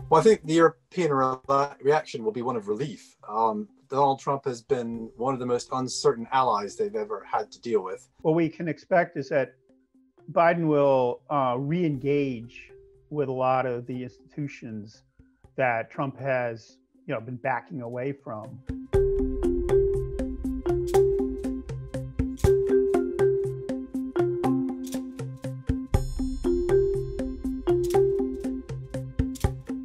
Well, I think the European reaction will be one of relief. Donald Trump has been one of the most uncertain allies they've ever had to deal with. What we can expect is that Biden will re-engage with a lot of the institutions that Trump has, been backing away from.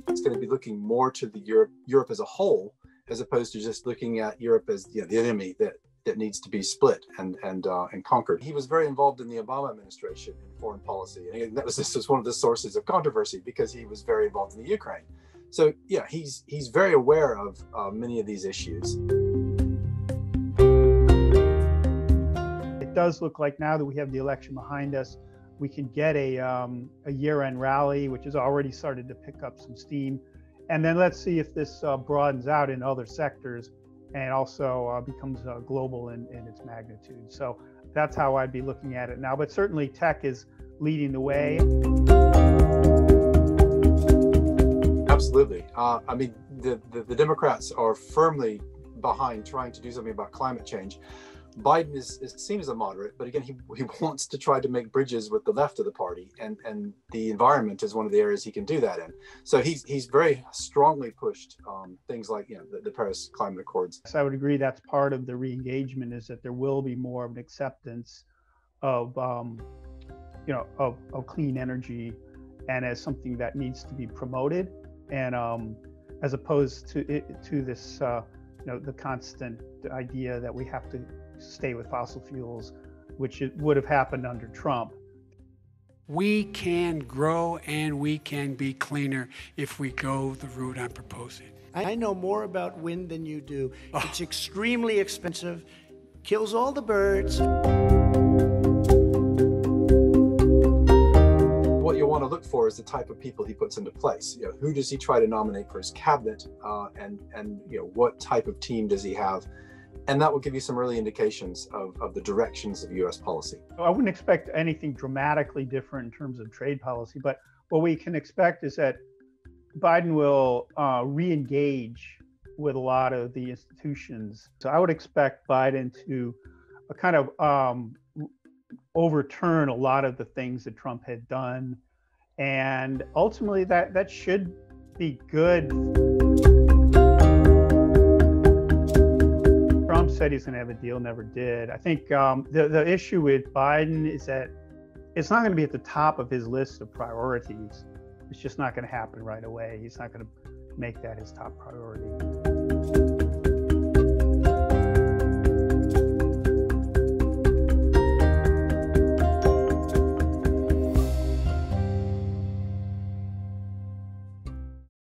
It's going to be looking more to the Europe as a whole, as opposed to just looking at Europe as the enemy that needs to be split and conquered. He was very involved in the Obama administration in foreign policy, and this was one of the sources of controversy because he was very involved in the Ukraine. So yeah, he's very aware of many of these issues. It does look like now that we have the election behind us, we can get a year-end rally, which has already started to pick up some steam. And then let's see if this broadens out in other sectors and also becomes global in its magnitude. So that's how I'd be looking at it now. But certainly tech is leading the way. Absolutely. I mean, the Democrats are firmly behind trying to do something about climate change. Biden is seen as a moderate, but again, he wants to try to make bridges with the left of the party, and the environment is one of the areas he can do that in. So he's very strongly pushed things like the Paris Climate Accords. So I would agree that's part of the re-engagement, is that there will be more of an acceptance of of clean energy, and as something that needs to be promoted, and as opposed to this the constant idea that we have to stay with fossil fuels, which would have happened under Trump. We can grow and we can be cleaner if we go the route I'm proposing. I know more about wind than you do. It's extremely expensive, kills all the birds. What you want to look for is the type of people he puts into place. Who does he try to nominate for his cabinet, and what type of team does he have? And that will give you some early indications of the directions of U.S. policy. I wouldn't expect anything dramatically different in terms of trade policy, but what we can expect is that Biden will re-engage with a lot of the institutions. So I would expect Biden to kind of overturn a lot of the things that Trump had done. And ultimately that should be good. Trump said he's going to have a deal, never did. I think the issue with Biden is that it's not going to be at the top of his list of priorities. It's just not going to happen right away. He's not going to make that his top priority.